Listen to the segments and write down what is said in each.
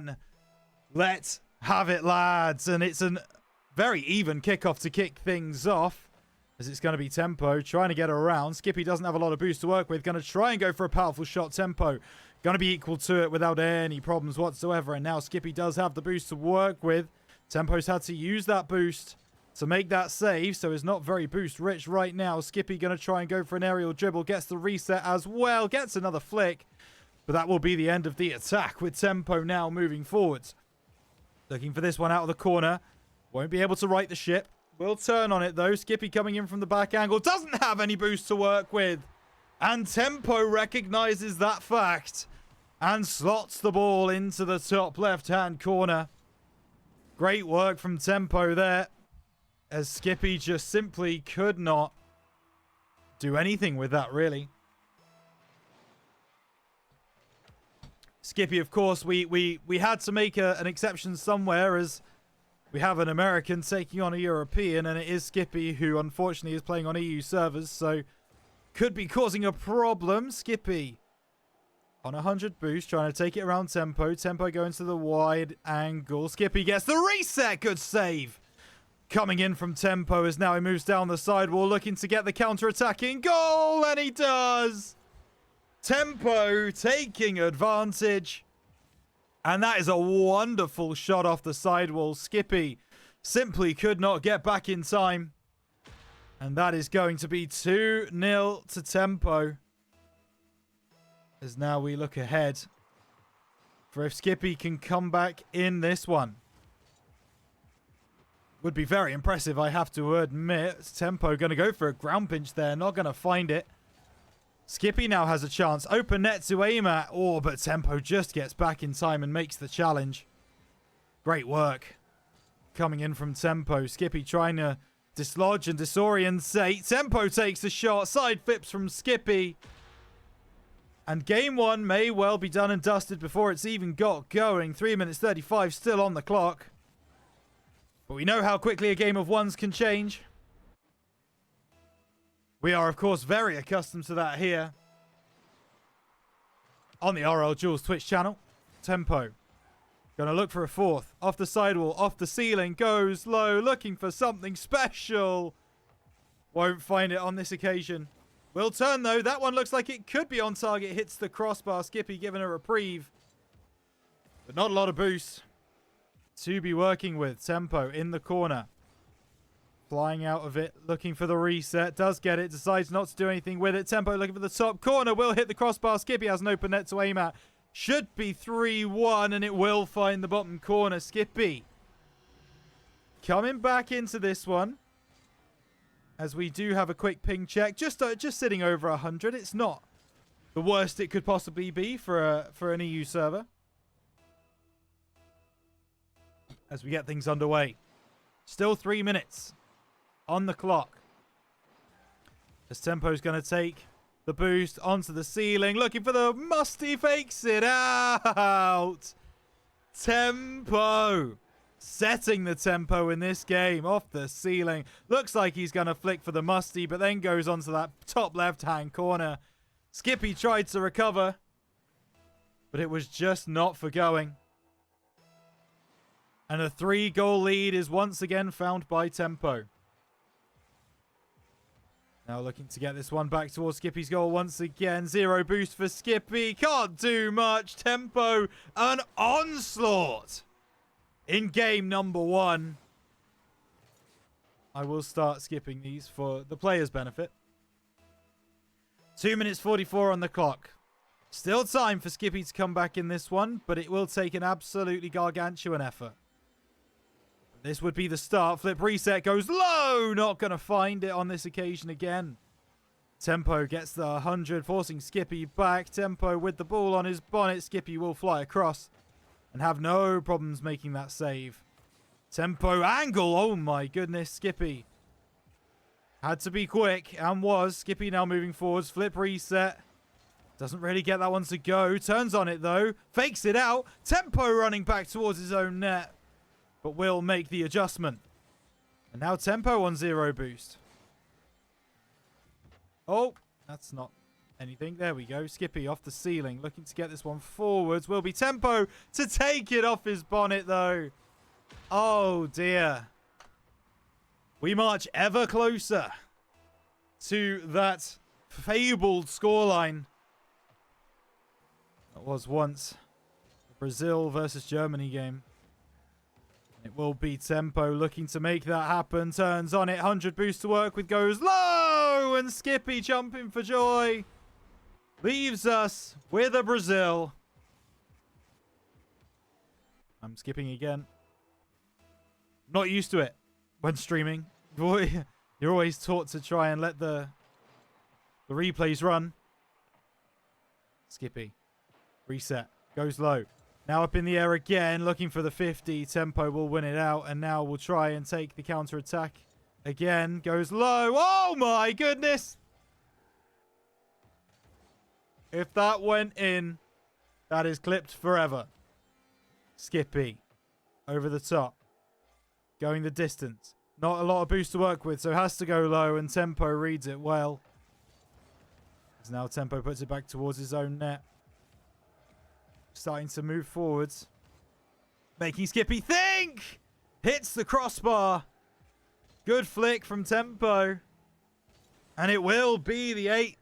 1v1. Let's have it, lads. And it's a very even kickoff to kick things off, as it's going to be Tempo trying to get around. Skippy doesn't have a lot of boost to work with. Going to try and go for a powerful shot. Tempo going to be equal to it without any problems whatsoever. And now Skippy does have the boost to work with. Tempo's had to use that boost to make that save, so is not very boost rich right now. Skippy going to try and go for an aerial dribble. Gets the reset as well. Gets another flick. But that will be the end of the attack, with Tempo now moving forwards. Looking for this one out of the corner. Won't be able to right the ship. Will turn on it though. Skippy coming in from the back angle. Doesn't have any boost to work with. And Tempo recognizes that fact and slots the ball into the top left-hand corner. Great work from Tempo there, as Skippy just simply could not do anything with that, really. Skippy, of course, we had to make an exception somewhere, as we have an American taking on a European, and it is Skippy who unfortunately is playing on EU servers, so could be causing a problem. Skippy on 100 boost, trying to take it around Tempo. Tempo going to the wide angle. Skippy gets the reset. Good save. Coming in from Tempo as now he moves down the sidewall, looking to get the counter-attacking goal, and he does. Tempo taking advantage. And that is a wonderful shot off the sidewall. Skippy simply could not get back in time. And that is going to be 2-0 to Tempo. As now we look ahead for if Skippy can come back in this one. Would be very impressive, I have to admit. Tempo going to go for a ground pinch there. Not going to find it. Skippy now has a chance. Open net to aim at. Oh, but Tempo just gets back in time and makes the challenge. Great work coming in from Tempo. Skippy trying to dislodge and disorientate. Tempo takes the shot. Side flips from Skippy. And game one may well be done and dusted before it's even got going. 3 minutes 35 still on the clock. But we know how quickly a game of ones can change. We are, of course, very accustomed to that here on the RLduels Twitch channel. Tempo going to look for a fourth. Off the sidewall, off the ceiling, goes low, looking for something special. Won't find it on this occasion. Will turn, though. That one looks like it could be on target. Hits the crossbar. Skippy given a reprieve. But not a lot of boost to be working with. Tempo in the corner. Flying out of it. Looking for the reset. Does get it. Decides not to do anything with it. Tempo looking for the top corner. Will hit the crossbar. Skippy has an open net to aim at. Should be 3-1. And it will find the bottom corner. Skippy coming back into this one. As we do have a quick ping check. Just sitting over 100. It's not the worst it could possibly be for an EU server. As we get things underway. Still 3 minutes on the clock. As Tempo's going to take the boost onto the ceiling. Looking for the musty. Fakes it out. Tempo setting the tempo in this game off the ceiling. Looks like he's going to flick for the musty, but then goes onto that top left-hand corner. Skippy tried to recover, but it was just not for going. And a 3-goal lead is once again found by Tempo. Now looking to get this one back towards Skippy's goal once again. 0 boost for Skippy. Can't do much. Tempo, an onslaught in game number 1. I will start skipping these for the players' benefit. 2 minutes 44 on the clock. Still time for Skippy to come back in this one, but it will take an absolutely gargantuan effort. This would be the start. Flip reset goes low. Not going to find it on this occasion again. Tempo gets the 100, forcing Skippy back. Tempo with the ball on his bonnet. Skippy will fly across and have no problems making that save. Tempo angle. Oh my goodness. Skippy had to be quick and was. Skippy now moving forwards. Flip reset. Doesn't really get that one to go. Turns on it though. Fakes it out. Tempo running back towards his own net. But will make the adjustment. And now Tempo on 0 boost. Oh, that's not anything. There we go. Skippy off the ceiling, looking to get this one forwards. Will be Tempo to take it off his bonnet, though. Oh, dear. We march ever closer to that fabled scoreline that was once the Brazil versus Germany game. It will be Tempo looking to make that happen. Turns on it. 100 boost to work with. Goes low. And Skippy jumping for joy. Leaves us with a Brazil. I'm skipping again. Not used to it when streaming. You're always taught to try and let the replays run. Skippy. Reset. Goes low. Now up in the air again, looking for the 50. Tempo will win it out, and now we'll try and take the counter-attack. Again, goes low. Oh my goodness! If that went in, that is clipped forever. Skippy. Over the top. Going the distance. Not a lot of boost to work with, so has to go low, and Tempo reads it well. As now Tempo puts it back towards his own net. Starting to move forwards. Making Skippy think! Hits the crossbar. Good flick from Tempo. And it will be the 8th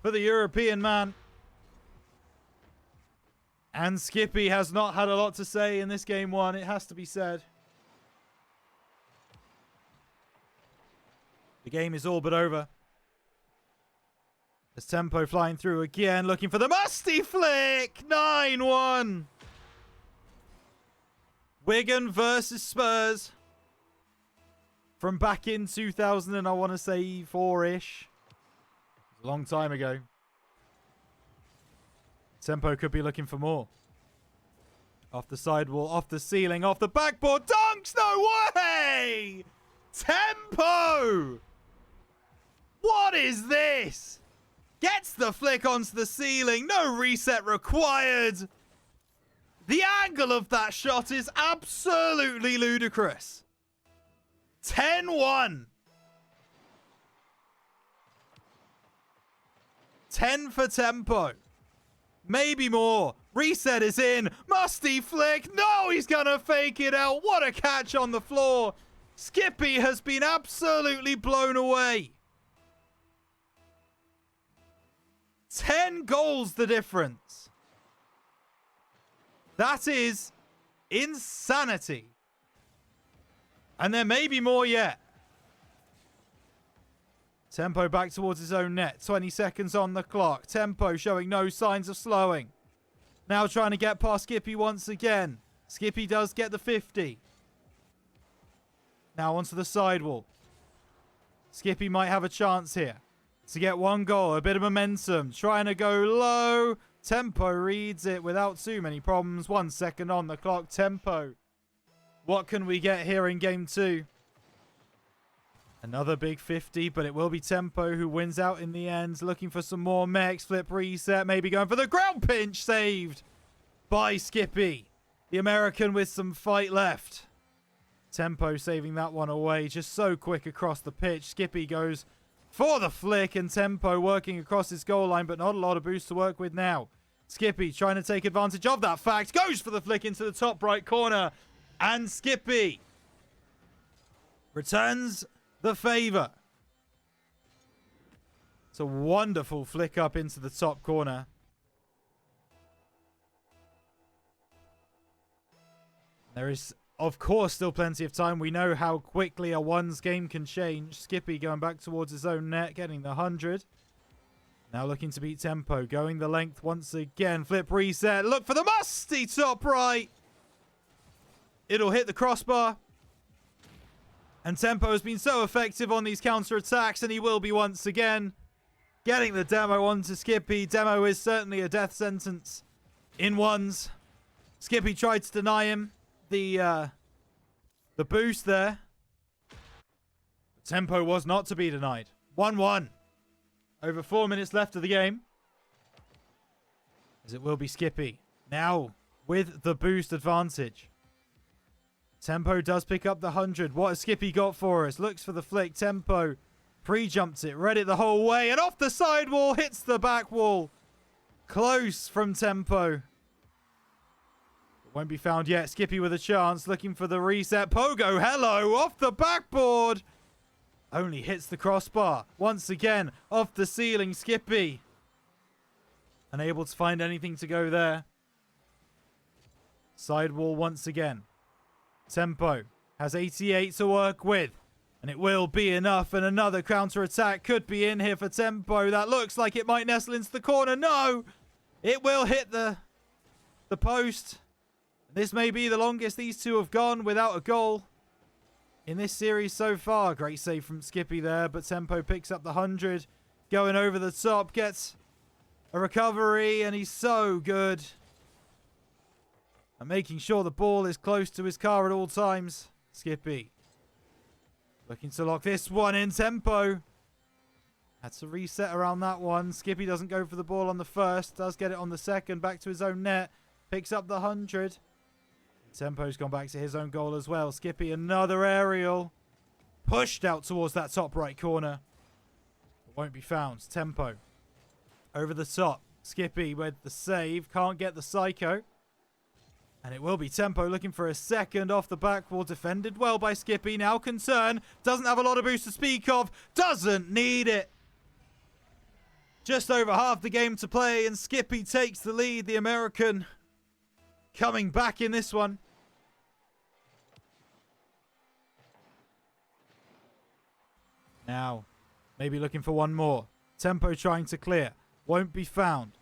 for the European man. And Skippy has not had a lot to say in this game 1, it has to be said. The game is all but over. As Tempo flying through again, looking for the musty flick! 9-1! Wigan versus Spurs. From back in 2000 and I want to say 4-ish. A long time ago. Tempo could be looking for more. Off the sidewall, off the ceiling, off the backboard. Dunks! No way! Tempo! What is this? Gets the flick onto the ceiling. No reset required. The angle of that shot is absolutely ludicrous. 10-1. 10 for Tempo. Maybe more. Reset is in. Musty flick. No, he's going to fake it out. What a catch on the floor. Skippy has been absolutely blown away. 10 goals the difference. That is insanity. And there may be more yet. Tempo back towards his own net. 20 seconds on the clock. Tempo showing no signs of slowing. Now trying to get past Skippy once again. Skippy does get the 50. Now onto the sidewall. Skippy might have a chance here to get one goal. A bit of momentum. Trying to go low. Tempo reads it without too many problems. 1 second on the clock. Tempo. What can we get here in game 2? Another big 50, but it will be Tempo who wins out in the end. Looking for some more mechs. Flip reset. Maybe going for the ground pinch. Saved by Skippy. The American with some fight left. Tempo saving that one away. Just so quick across the pitch. Skippy goes for the flick, and Tempo working across his goal line, but not a lot of boost to work with now. Skippy trying to take advantage of that fact. Goes for the flick into the top right corner. And Skippy returns the favor. It's a wonderful flick up into the top corner. There is, of course, still plenty of time. We know how quickly a one's game can change. Skippy going back towards his own net, getting the 100. Now looking to beat Tempo. Going the length once again. Flip reset. Look for the musty top right. It'll hit the crossbar. And Tempo has been so effective on these counter-attacks, and he will be once again. Getting the demo onto Skippy. Demo is certainly a death sentence in ones. Skippy tried to deny him the boost there. But Tempo was not to be denied. 1-1. Over 4 minutes left of the game. As it will be Skippy. Now with the boost advantage. Tempo does pick up the 100. What has Skippy got for us? Looks for the flick. Tempo Pre-jumps it, read it the whole way, and off the sidewall, hits the back wall. Close from Tempo. Won't be found yet. Skippy with a chance, looking for the reset. Pogo, hello, off the backboard. Only hits the crossbar. Once again, off the ceiling, Skippy. Unable to find anything to go there. Sidewall once again. Tempo has 88 to work with. And it will be enough. And another counter-attack could be in here for Tempo. That looks like it might nestle into the corner. No! It will hit the post. This may be the longest these two have gone without a goal in this series so far. Great save from Skippy there. But Tempo picks up the 100. Going over the top. Gets a recovery. And he's so good at making sure the ball is close to his car at all times. Skippy looking to lock this one in. Tempo had to reset around that one. Skippy doesn't go for the ball on the first. Does get it on the second. Back to his own net. Picks up the 100. Tempo's gone back to his own goal as well. Skippy, another aerial. Pushed out towards that top right corner. Won't be found. Tempo over the top. Skippy with the save. Can't get the psycho. And it will be Tempo looking for a second off the back wall. Defended well by Skippy. Now concern. Doesn't have a lot of boost to speak of. Doesn't need it. Just over half the game to play. And Skippy takes the lead. The American coming back in this one. Now, maybe looking for one more. Tempo trying to clear. Won't be found.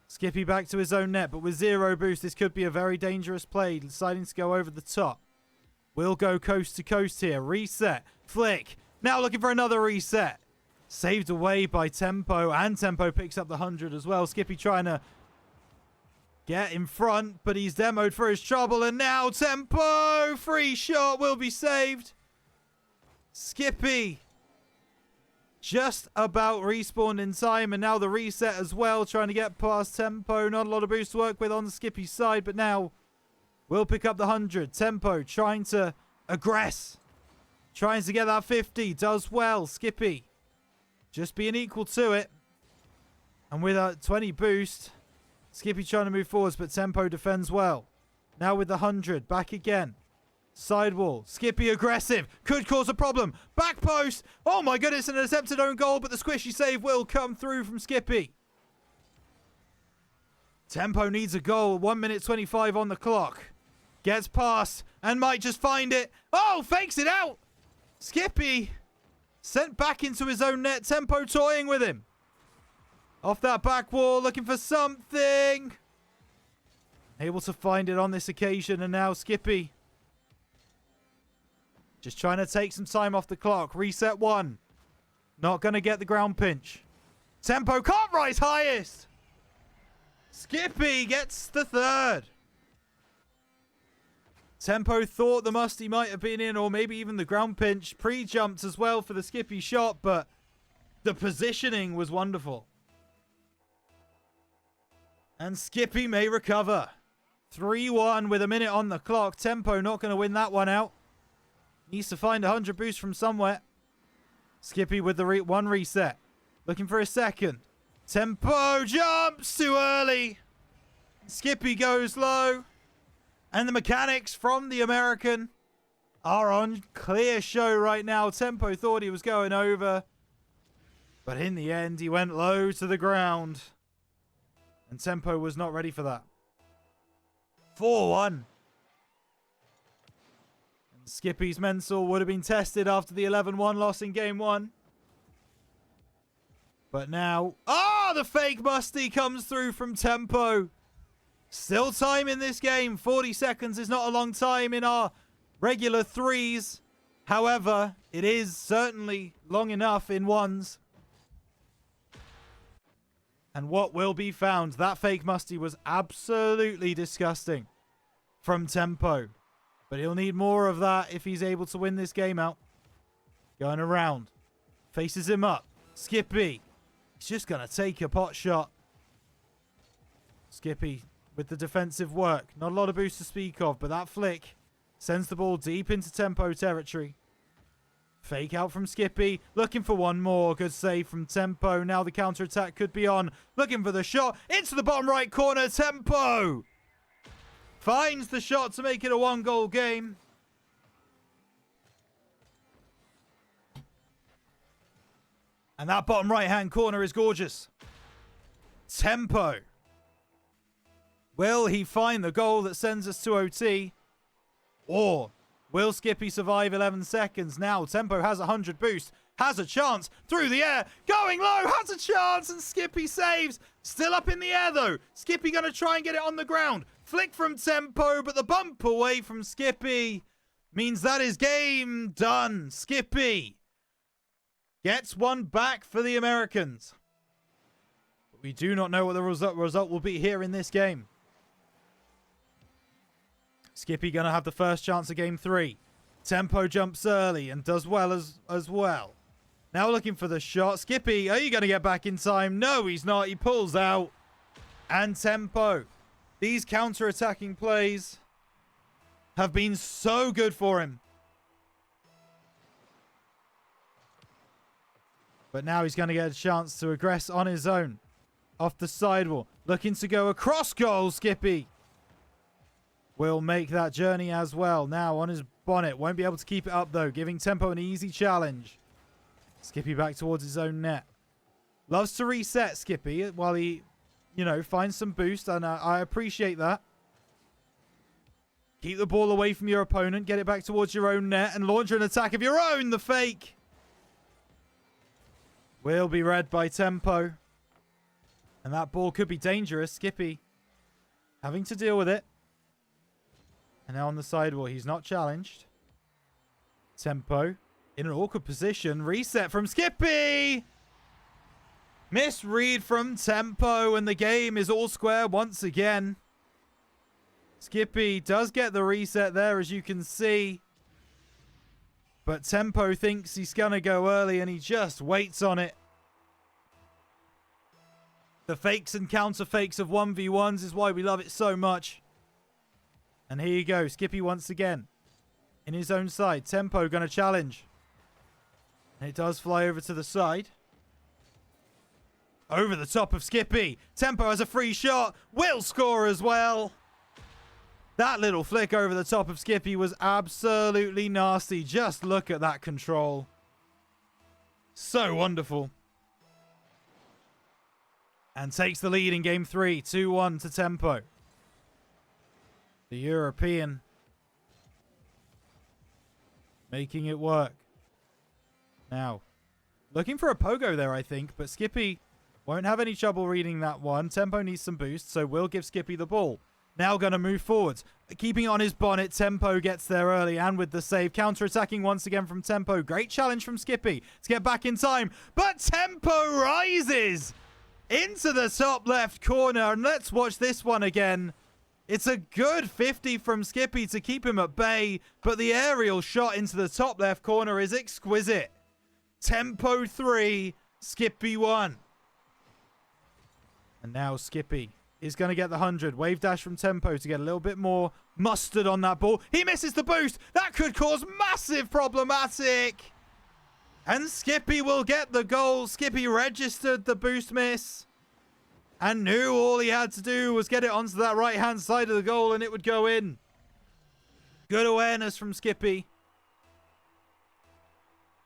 Skippy back to his own net, but with zero boost, this could be a very dangerous play. Deciding to go over the top. Will go coast to coast here. Reset. Flick. Now looking for another reset. Saved away by Tempo, and Tempo picks up the 100 as well. Skippy trying to get in front, but he's demoed for his trouble, and now Tempo! Free shot will be saved. Skippy just about respawned in time, and now the reset as well, trying to get past Tempo. Not a lot of boost to work with on Skippy's side, but now will pick up the 100. Tempo trying to aggress. Trying to get that 50. Does well. Skippy just being equal to it. And with a 20 boost, Skippy trying to move forwards, but Tempo defends well. Now with the 100. Back again. Sidewall. Skippy aggressive. Could cause a problem. Back post. Oh my goodness, an attempted own goal, but the squishy save will come through from Skippy. Tempo needs a goal. 1 minute 25 on the clock. Gets past and might just find it. Oh, fakes it out. Skippy sent back into his own net. Tempo toying with him. Off that back wall, looking for something. Able to find it on this occasion, and now Skippy just trying to take some time off the clock. Reset one. Not going to get the ground pinch. Tempo can't rise highest. Skippy gets the third. Tempo thought the musty might have been in, or maybe even the ground pinch. Pre-jumped as well for the Skippy shot, but the positioning was wonderful. And Skippy may recover. 3-1 with a minute on the clock. Tempo not going to win that one out. Needs to find 100 boost from somewhere. Skippy with the one reset. Looking for a second. Tempo jumps too early. Skippy goes low. And the mechanics from the American are on clear show right now. Tempo thought he was going over. But in the end, he went low to the ground. And Tempo was not ready for that. 4-1. Skippy's mental would have been tested after the 11-1 loss in game one. But now... Oh, the fake musty comes through from Tempo. Still time in this game. 40 seconds is not a long time in our regular threes. However, it is certainly long enough in ones. And what will be found? That fake musty was absolutely disgusting from Tempo. But he'll need more of that if he's able to win this game out. Going around. Faces him up. Skippy. He's just going to take a pot shot. Skippy with the defensive work. Not a lot of boost to speak of, but that flick sends the ball deep into Tempo territory. Fake out from Skippy. Looking for one more. Good save from Tempo. Now the counter-attack could be on. Looking for the shot. Into the bottom right corner. Tempo finds the shot to make it a 1-goal game. And that bottom right-hand corner is gorgeous. Tempo. Will he find the goal that sends us to OT? Or will Skippy survive 11 seconds? Now Tempo has 100 boost. Has a chance through the air. Going low. Has a chance. And Skippy saves. Still up in the air though. Skippy going to try and get it on the ground. Flick from Tempo. But the bump away from Skippy means that is game done. Skippy gets one back for the Americans. But we do not know what the result will be here in this game. Skippy going to have the first chance of game 3. Tempo jumps early and does well as well. Now looking for the shot. Skippy, are you going to get back in time? No, he's not. He pulls out. And Tempo. These counter-attacking plays have been so good for him. But now he's going to get a chance to aggress on his own. Off the sidewall. Looking to go across goal, Skippy. Will make that journey as well. Now on his bonnet. Won't be able to keep it up though. Giving Tempo an easy challenge. Skippy back towards his own net. Loves to reset Skippy while he, finds some boost. And I appreciate that. Keep the ball away from your opponent. Get it back towards your own net. And launch an attack of your own. The fake. Will be read by Tempo. And that ball could be dangerous. Skippy having to deal with it. And now on the sidewall, he's not challenged. Tempo in an awkward position. Reset from Skippy. Misread from Tempo. And the game is all square once again. Skippy does get the reset there, as you can see. But Tempo thinks he's going to go early and he just waits on it. The fakes and counter fakes of 1v1s is why we love it so much. And here you go. Skippy once again. In his own side. Tempo going to challenge. And it does fly over to the side. Over the top of Skippy. Tempo has a free shot. Will score as well. That little flick over the top of Skippy was absolutely nasty. Just look at that control. So wonderful. And takes the lead in game 3. 2-1 to Tempo. The European making it work. Now, looking for a pogo there, I think, but Skippy won't have any trouble reading that one. Tempo needs some boost, so we'll give Skippy the ball. Now going to move forwards. Keeping it on his bonnet, Tempo gets there early and with the save. Counter-attacking once again from Tempo. Great challenge from Skippy to get back in time. But Tempo rises into the top left corner. And let's watch this one again. It's a good 50 from Skippy to keep him at bay, but the aerial shot into the top left corner is exquisite. Tempo 3, Skippy 1. And now Skippy is going to get the 100. Wave dash from Tempo to get a little bit more mustard on that ball. He misses the boost. That could cause massive problematic. And Skippy will get the goal. Skippy registered the boost miss. And knew all he had to do was get it onto that right-hand side of the goal and it would go in. Good awareness from Skippy.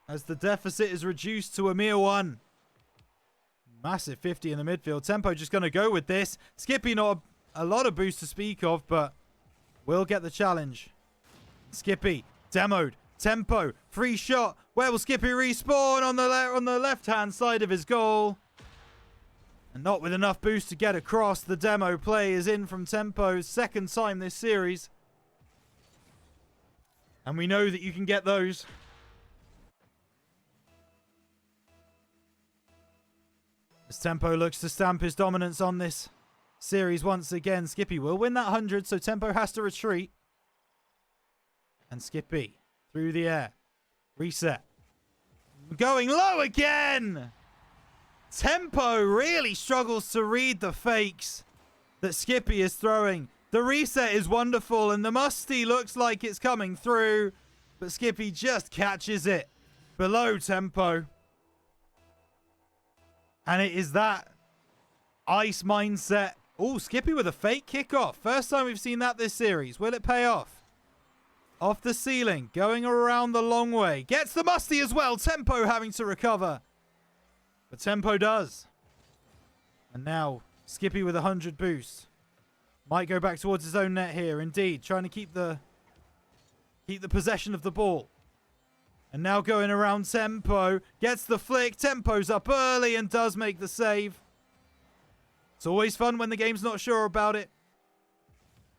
As the deficit is reduced to a mere 1. Massive 50 in the midfield. Tempo just going to go with this. Skippy not a lot of boost to speak of, but will get the challenge. Skippy demoed. Tempo. Free shot. Where will Skippy respawn? On the left-hand side of his goal. And not with enough boost to get across. The demo play is in from Tempo's second time this series. And we know that you can get those. As Tempo looks to stamp his dominance on this series once again. Skippy will win that 100, so Tempo has to retreat. And Skippy through the air. Reset. Going low again! Tempo really struggles to read the fakes that Skippy is throwing. The reset is wonderful and the musty looks like it's coming through, but Skippy just catches it below Tempo. And it is that ice mindset. Oh, Skippy with a fake kickoff. First time we've seen that this series. Will it pay off? Off the ceiling, going around the long way. Gets the musty as well. Tempo having to recover. But Tempo does. And now, Skippy with 100 boost. Might go back towards his own net here. Indeed, trying to keep the possession of the ball. And now going around Tempo. Gets the flick. Tempo's up early and does make the save. It's always fun when the game's not sure about it.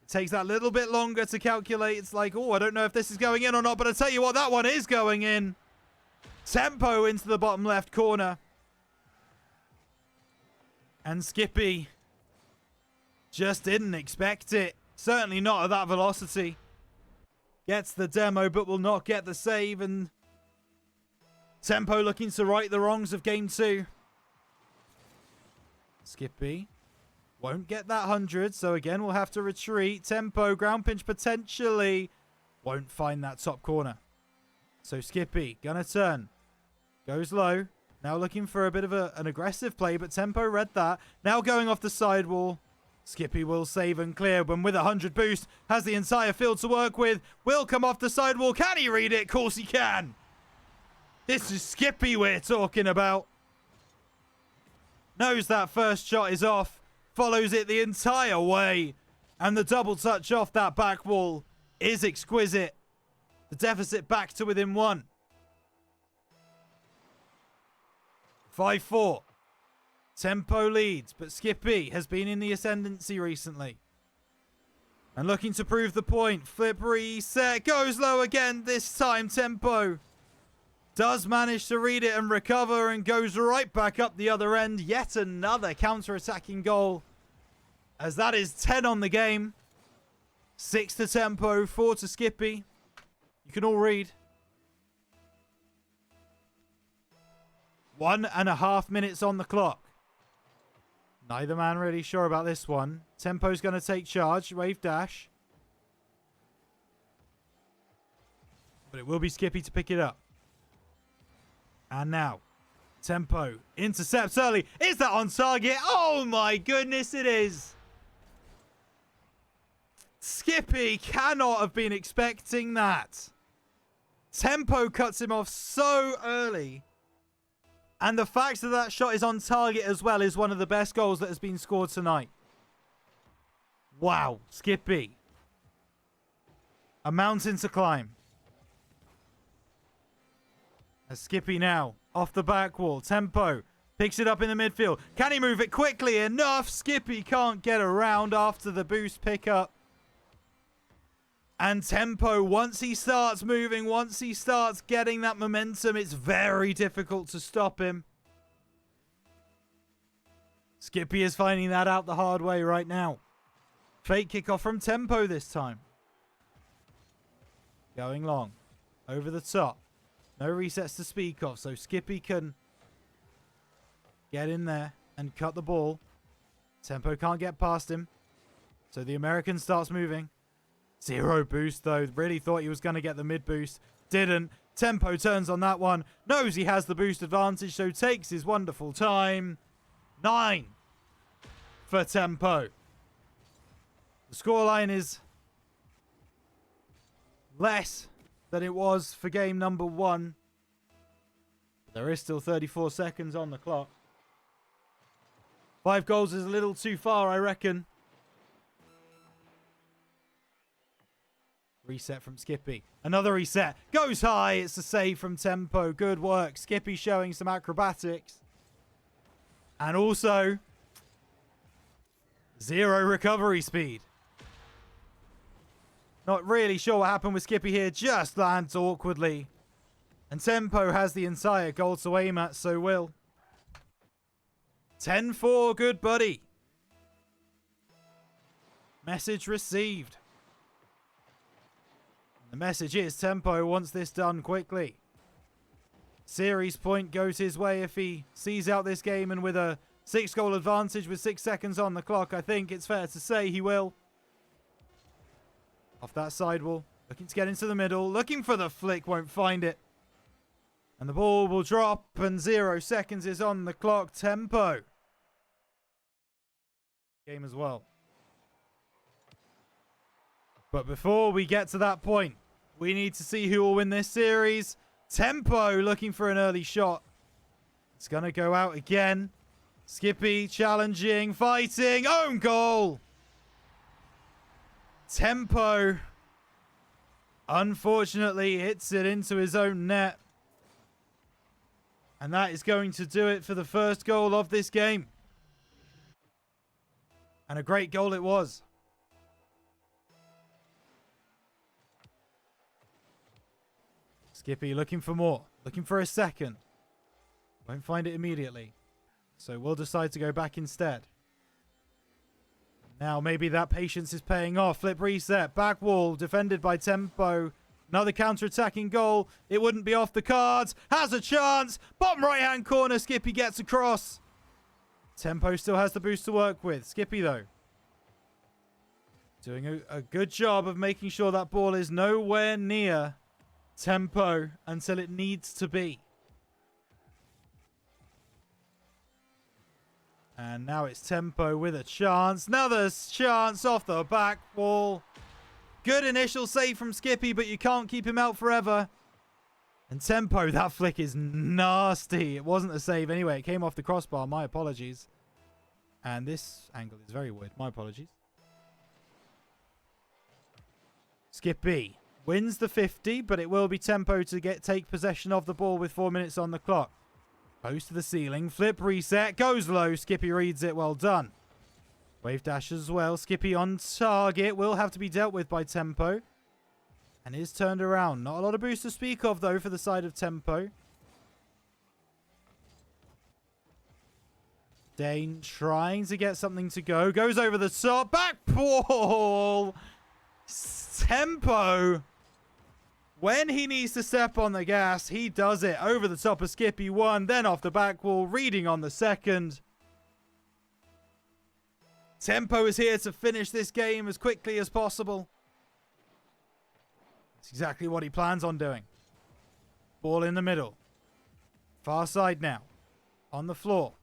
It takes that little bit longer to calculate. It's like, oh, I don't know if this is going in or not, but I tell you what, that one is going in. Tempo into the bottom left corner. And Skippy just didn't expect it. Certainly not at that velocity. Gets the demo, but will not get the save. And Tempo looking to right the wrongs of game 2. Skippy won't get that 100, so again we'll have to retreat. Tempo, ground pinch potentially. Won't find that top corner. So Skippy, gonna turn. Goes low. Now looking for a bit of an aggressive play, but Tempo read that. Now going off the sidewall. Skippy will save and clear when with 100 boost. Has the entire field to work with. Will come off the sidewall. Can he read it? Of course he can. This is Skippy we're talking about. Knows that first shot is off. Follows it the entire way. And the double touch off that back wall is exquisite. The deficit back to within 1. 5-4. Tempo leads, but Skippy has been in the ascendancy recently. And looking to prove the point. Flip reset. Goes low again this time. Tempo does manage to read it and recover and goes right back up the other end. Yet another counter-attacking goal. As that is 10 on the game. 6 to Tempo, 4 to Skippy. You can all read. 1.5 minutes on the clock. Neither man really sure about this one. Tempo's going to take charge. Wave dash. But it will be Skippy to pick it up. And now, Tempo intercepts early. Is that on target? Oh my goodness, it is. Skippy cannot have been expecting that. Tempo cuts him off so early. And the fact that that shot is on target as well is one of the best goals that has been scored tonight. Wow, Skippy. A mountain to climb. As Skippy now off the back wall. Tempo picks it up in the midfield. Can he move it quickly enough? Skippy can't get around after the boost pickup. And Tempo, once he starts moving, once he starts getting that momentum, it's very difficult to stop him. Skippy is finding that out the hard way right now. Fake kickoff from Tempo this time. Going long. Over the top. No resets to speak of, so Skippy can get in there and cut the ball. Tempo can't get past him. So the American starts moving. 0 boost though. Really thought he was going to get the mid boost. Didn't. Tempo turns on that one. Knows he has the boost advantage, so takes his wonderful time. 9 for Tempo. The scoreline is less than it was for game number 1. There is still 34 seconds on the clock. 5 goals is a little too far, I reckon. Reset from Skippy. Another reset. Goes high. It's a save from Tempo. Good work. Skippy showing some acrobatics. And also 0 recovery speed. Not really sure what happened with Skippy here. Just lands awkwardly. And Tempo has the entire goal to aim at, so will. 10-4, good buddy. Message received. The message is Tempo wants this done quickly. Series point goes his way if he sees out this game, and with a 6-goal advantage with 6 seconds on the clock, I think it's fair to say he will. Off that sidewall. Looking to get into the middle. Looking for the flick. Won't find it. And the ball will drop, and 0 seconds is on the clock. Tempo. Game as well. But before we get to that point, we need to see who will win this series. Tempo looking for an early shot. It's going to go out again. Skippy challenging, fighting, own goal. Tempo, unfortunately, hits it into his own net. And that is going to do it for the first goal of this game. And a great goal it was. Skippy looking for more. Looking for a second. Won't find it immediately. So we'll decide to go back instead. Now maybe that patience is paying off. Flip reset. Back wall. Defended by Tempo. Another counter-attacking goal. It wouldn't be off the cards. Has a chance. Bottom right-hand corner. Skippy gets across. Tempo still has the boost to work with. Skippy, though, doing a good job of making sure that ball is nowhere near Tempo until it needs to be. And now it's Tempo with a chance. Another chance off the back wall. Good initial save from Skippy, but you can't keep him out forever. And Tempo, that flick is nasty. It wasn't a save anyway. It came off the crossbar. My apologies. And this angle is very weird. My apologies. Skippy wins the 50, but it will be Tempo to take possession of the ball with 4 minutes on the clock. Post to the ceiling. Flip reset. Goes low. Skippy reads it. Well done. Wave dash as well. Skippy on target. Will have to be dealt with by Tempo. And is turned around. Not a lot of boost to speak of, though, for the side of Tempo. Dane trying to get something to go. Goes over the top. Back ball. Tempo. When he needs to step on the gas, he does it. Over the top of Skippy, one. Then off the back wall. Reading on the second. Tempo is here to finish this game as quickly as possible. It's exactly what he plans on doing. Ball in the middle. Far side now. On the floor.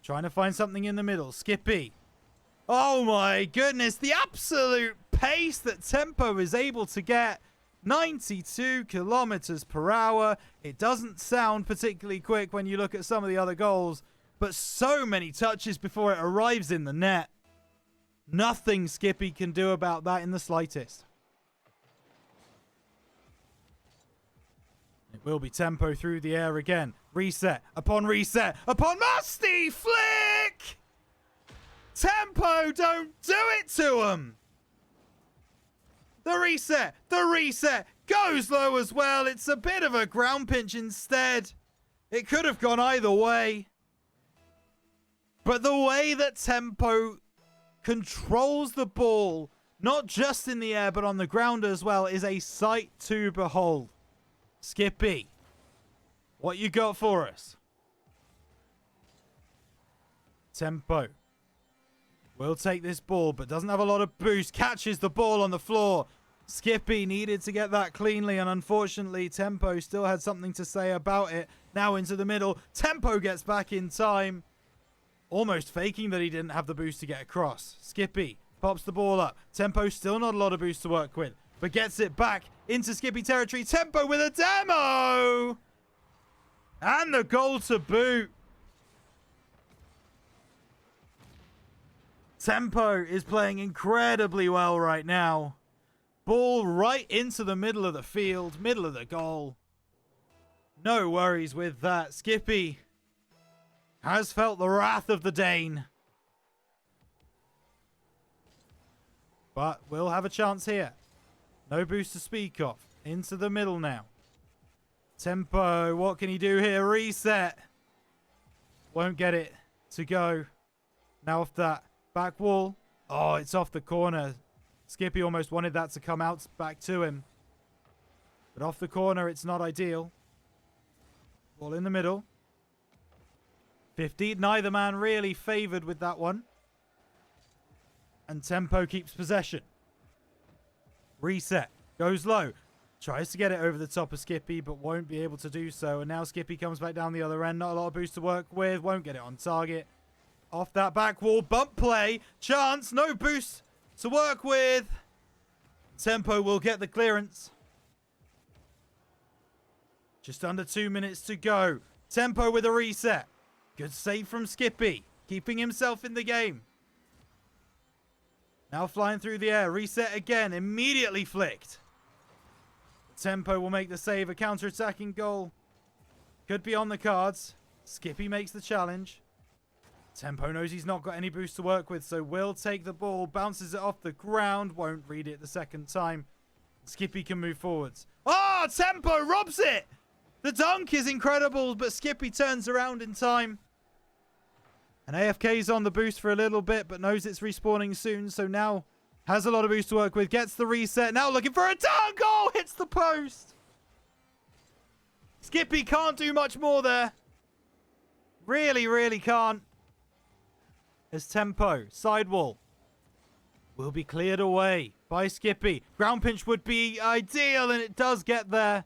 Trying to find something in the middle. Skippy. Oh my goodness. The absolute pace that Tempo is able to get. 92 kilometers per hour. It doesn't sound particularly quick when you look at some of the other goals. But so many touches before it arrives in the net. Nothing Skippy can do about that in the slightest. It will be Tempo through the air again. Reset. Upon reset. Upon Musty flick! Tempo, don't do it to him! The reset. The reset. Goes low as well. It's a bit of a ground pinch instead. It could have gone either way. But the way that Tempo controls the ball, not just in the air, but on the ground as well, is a sight to behold. Skippy, what you got for us? Tempo will take this ball, but doesn't have a lot of boost. Catches the ball on the floor. Skippy needed to get that cleanly, and unfortunately, Tempo still had something to say about it. Now into the middle. Tempo gets back in time. Almost faking that he didn't have the boost to get across. Skippy pops the ball up. Tempo still not a lot of boost to work with, but gets it back into Skippy territory. Tempo with a demo! And the goal to boot. Tempo is playing incredibly well right now. Ball right into the middle of the field, middle of the goal. No worries with that. Skippy has felt the wrath of the Dane. But we'll have a chance here. No boost to speak of. Into the middle now. Tempo, what can he do here? Reset. Won't get it to go. Now off that back wall. Oh, it's off the corner. Skippy almost wanted that to come out back to him. But off the corner, it's not ideal. Ball in the middle. 50. Neither man really favoured with that one. And Tempo keeps possession. Reset. Goes low. Tries to get it over the top of Skippy, but won't be able to do so. And now Skippy comes back down the other end. Not a lot of boost to work with. Won't get it on target. Off that back wall. Bump play. Chance. No boost to work with. Tempo will get the clearance. Just under 2 minutes to go. Tempo with a reset. Good save from Skippy. Keeping himself in the game. Now flying through the air. Reset again. Immediately flicked. Tempo will make the save. A counter-attacking goal could be on the cards. Skippy makes the challenge. Tempo knows he's not got any boost to work with, so will take the ball. Bounces it off the ground. Won't read it the second time. Skippy can move forwards. Oh, Tempo robs it! The dunk is incredible, but Skippy turns around in time. And AFK's on the boost for a little bit, but knows it's respawning soon, so now has a lot of boost to work with. Gets the reset. Now looking for a dunk. Oh, hits the post. Skippy can't do much more there. Really, really can't. As Tempo, sidewall, will be cleared away by Skippy. Ground pinch would be ideal, and it does get there.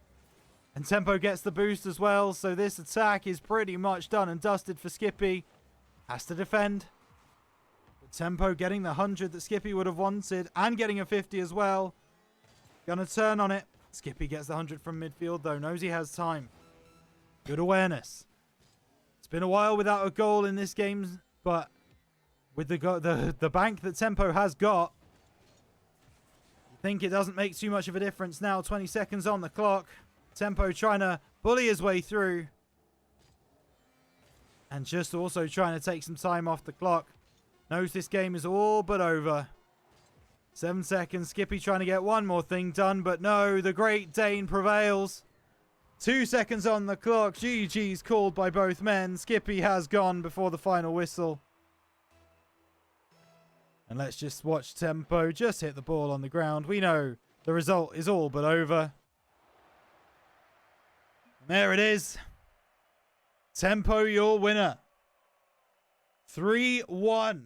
And Tempo gets the boost as well, so this attack is pretty much done and dusted for Skippy. Has to defend. Tempo getting the 100 that Skippy would have wanted and getting a 50 as well. Gonna turn on it. Skippy gets the 100 from midfield though. Knows he has time. Good awareness. It's been a while without a goal in this game, but with the bank that Tempo has got, I think it doesn't make too much of a difference now. 20 seconds on the clock. Tempo trying to bully his way through. And just also trying to take some time off the clock. Knows this game is all but over. 7 seconds. Skippy trying to get one more thing done, but no, the Great Dane prevails. 2 seconds on the clock. GG's called by both men. Skippy has gone before the final whistle. And let's just watch Tempo just hit the ball on the ground. We know the result is all but over. And there it is. Tempo, your winner. 3-1.